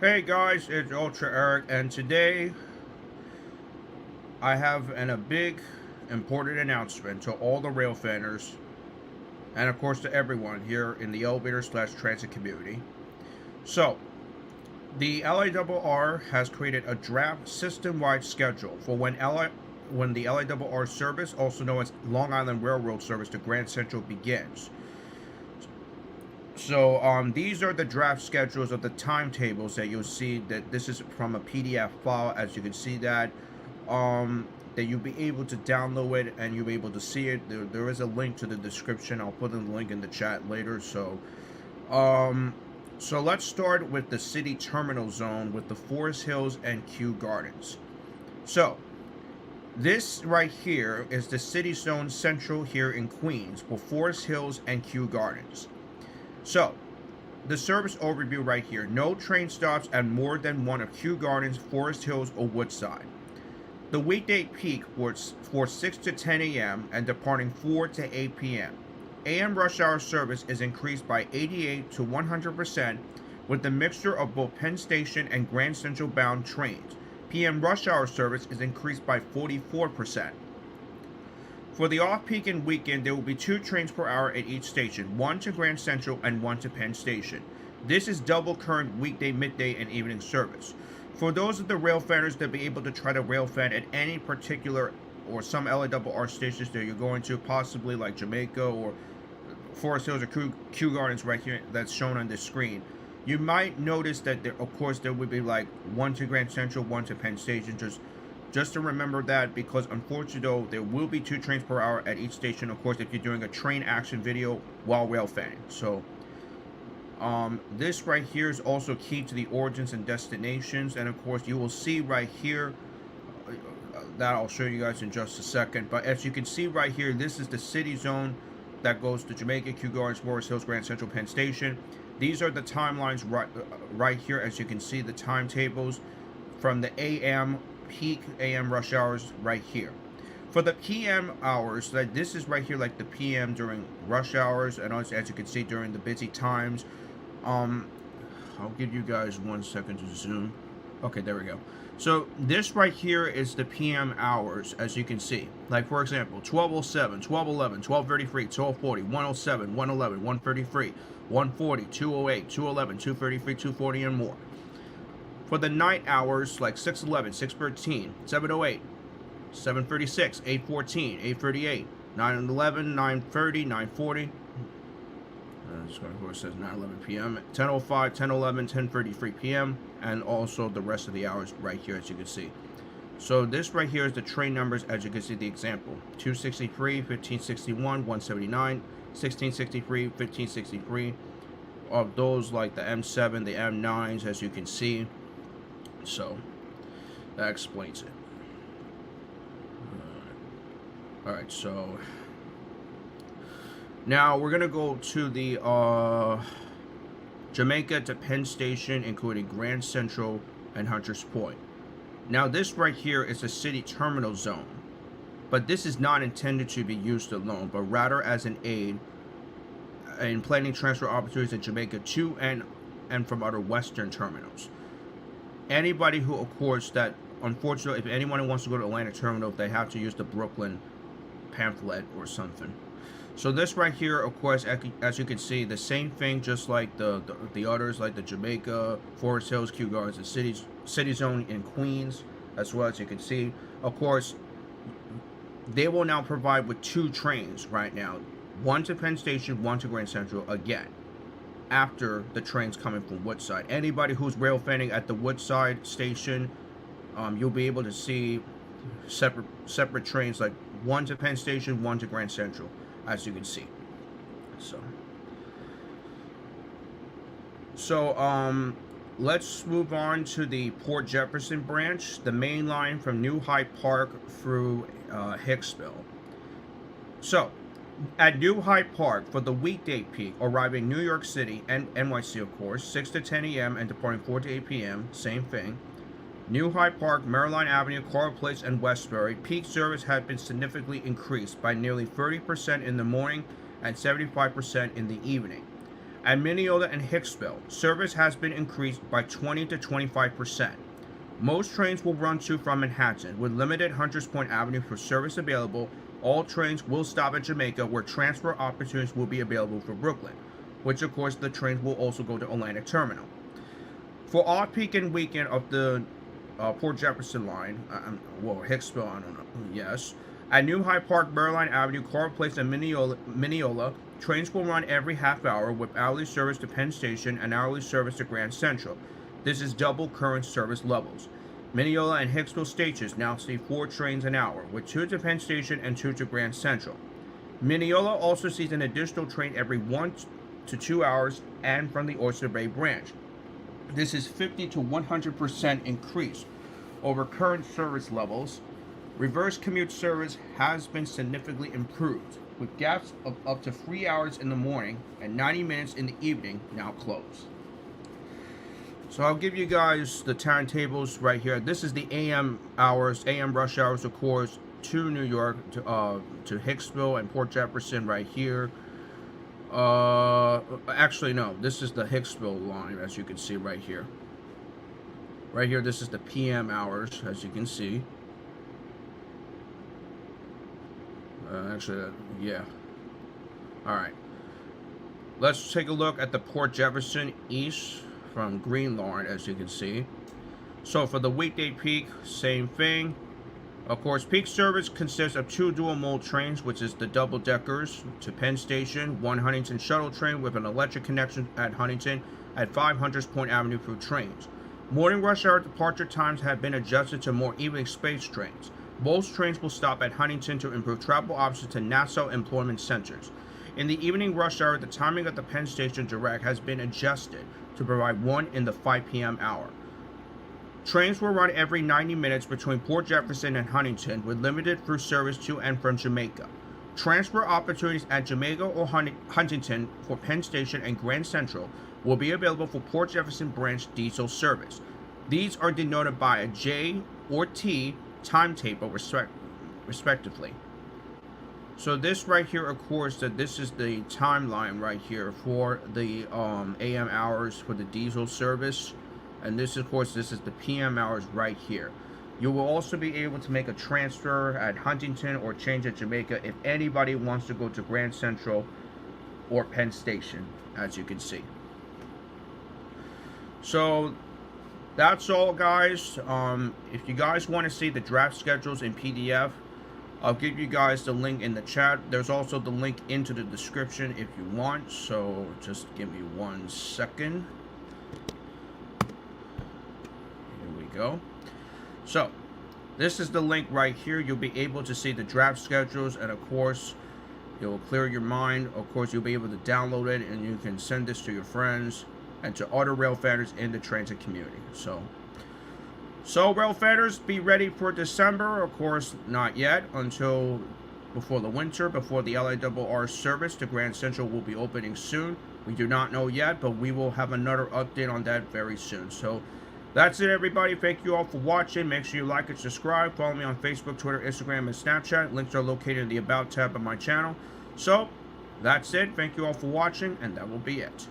Hey guys, it's Ultra Eric, and today I have a big, important announcement to all the Railfanners, and of course to everyone here in the elevator/transit community. So, the LIRR has created a draft system-wide schedule for when the LIRR service, also known as Long Island Railroad service to Grand Central, begins. So these are the draft schedules of the timetables that you'll see. That this is from a PDF file, as you can see that you'll be able to download it and you'll be able to see it. There is a link to the description. I'll put in the link in the chat later. So let's start with the city terminal zone with the Forest Hills and Kew Gardens. So this right here is the city zone central here in Queens for Forest Hills and Kew Gardens. So, the service overview right here. No train stops at more than one of Kew Gardens, Forest Hills, or Woodside. The weekday peak was for 6 to 10 a.m. and departing 4 to 8 p.m. AM rush hour service is increased by 88 to 100% with the mixture of both Penn Station and Grand Central bound trains. PM rush hour service is increased by 44%. For the off-peak and weekend, there will be 2 trains per hour at each station, one to Grand Central and one to Penn Station. This is double current weekday, midday, and evening service. For those of the Railfanners that be able to try to Railfan at any particular or some LIRR stations that you're going to, possibly like Jamaica or Forest Hills or Kew Gardens right here that's shown on this screen, you might notice that there, of course, there would be like one to Grand Central, one to Penn Station. Just to remember that, because unfortunately though, there will be 2 trains per hour at each station, of course, if you're doing a train action video while railfanning. So this right here is also key to the origins and destinations, and of course you will see right here that I'll show you guys in just a second. But as you can see right here, this is the city zone that goes to Jamaica, Kew Gardens, Forest Hills, Grand Central, Penn Station. These are the timelines right here. As you can see, the timetables from the AM peak AM rush hours right here. For the PM hours, like this is right here, like the PM during rush hours, and also, as you can see, during the busy times. I'll give you guys 1 second to zoom. Okay, there we go. So this right here is the PM hours, as you can see. Like for example, 12:07, 12:11, 12:33, 12:40, 1:07, 1:11, 1:33, 1:40, 2:08, 2:11, 2:33, 2:40, and more. For the night hours, like 6:11, 6:13, 7:08, 7:36, 8:14, 8:38, 9:11, 9:30, 9:40. This one, of course, says 9:11 p.m. 10:05, 10:11, 10:33 p.m. and also the rest of the hours right here, as you can see. So this right here is the train numbers, as you can see the example: 263, 1561, 179, 1663, 1563. Of those, like the M7, the M9s, as you can see. So that explains it. Alright, so now we're gonna go to the Jamaica to Penn Station, including Grand Central and Hunters Point. Now this right here is a city terminal zone, but this is not intended to be used alone, but rather as an aid in planning transfer opportunities in Jamaica to and from other western terminals. Anybody who, of course, that unfortunately, if anyone wants to go to Atlantic Terminal, they have to use the Brooklyn pamphlet or something. So this right here, of course, as you can see, the same thing, just like the others, like the Jamaica, Forest Hills, Kew Gardens, the city zone in Queens, as well. As you can see, of course, they will now provide with 2 trains right now, one to Penn Station, one to Grand Central, again, after the trains coming from Woodside. Anybody who's railfanning at the Woodside station, you'll be able to see separate trains, like one to Penn Station, one to Grand Central, as you can see. So let's move on to the Port Jefferson branch, the main line from New Hyde Park through Hicksville. So at New Hyde Park, for the weekday peak, arriving New York City and NYC, of course, 6 to 10 a.m. and departing 4 to 8 p.m., same thing. New Hyde Park, Maryline Avenue, Coral Place, and Westbury, peak service had been significantly increased by nearly 30% in the morning and 75% in the evening. At Mineola and Hicksville, service has been increased by 20 to 25%. Most trains will run to from Manhattan, with limited Hunters Point Avenue for service available. All trains will stop at Jamaica, where transfer opportunities will be available for Brooklyn, which of course the trains will also go to Atlantic Terminal. For off-peak and weekend of the Port Jefferson line, Hicksville, I don't know, yes. At New Hyde Park, Maryline Avenue, Carl Place, and Mineola, trains will run every half hour with hourly service to Penn Station and hourly service to Grand Central. This is double current service levels. Mineola and Hicksville stations now see 4 trains an hour, with 2 to Penn Station and 2 to Grand Central. Mineola also sees an additional train every 1 to 2 hours and from the Oyster Bay branch. This is 50 to 100% increase over current service levels. Reverse commute service has been significantly improved, with gaps of up to 3 hours in the morning and 90 minutes in the evening now closed. So I'll give you guys the timetables right here. This is the AM hours, AM rush hours, of course, to New York, to Hicksville and Port Jefferson right here. Actually, no, this is the Hicksville line, as you can see right here. Right here, this is the PM hours, as you can see. Yeah. All right. Let's take a look at the Port Jefferson East from Green Lawn, as you can see. So for the weekday peak, same thing. Of course, peak service consists of 2 dual mode trains, which is the double deckers to Penn Station, 1 Huntington shuttle train with an electric connection at Huntington at 5 Hunters Point Avenue through trains. Morning rush hour departure times have been adjusted to more evenly spaced trains. Most trains will stop at Huntington to improve travel options to Nassau employment centers. In the evening rush hour, the timing of the Penn Station Direct has been adjusted to provide 1 in the 5 p.m. hour. Trains will run every 90 minutes between Port Jefferson and Huntington, with limited through service to and from Jamaica. Transfer opportunities at Jamaica or Huntington for Penn Station and Grand Central will be available for Port Jefferson branch diesel service. These are denoted by a J or T timetable respectively. So this right here, of course, that this is the timeline right here for the AM hours for the diesel service, and this, of course, this is the PM hours right here. You will also be able to make a transfer at Huntington or change at Jamaica if anybody wants to go to Grand Central or Penn Station, as you can see. So that's all, guys. If you guys want to see the draft schedules in PDF, I'll give you guys the link in the chat. There's also the link into the description if you want. So just give me 1 second. Here we go. So this is the link right here. You'll be able to see the draft schedules, and of course, it will clear your mind. Of course, you'll be able to download it, and you can send this to your friends and to other Railfanners in the transit community. So Railfanners, be ready for December. Of course, not yet, until before the winter, before the LIRR service to Grand Central will be opening soon. We do not know yet, but we will have another update on that very soon. So that's it, everybody. Thank you all for watching. Make sure you like and subscribe. Follow me on Facebook, Twitter, Instagram, and Snapchat. Links are located in the About tab of my channel. So that's it. Thank you all for watching, and that will be it.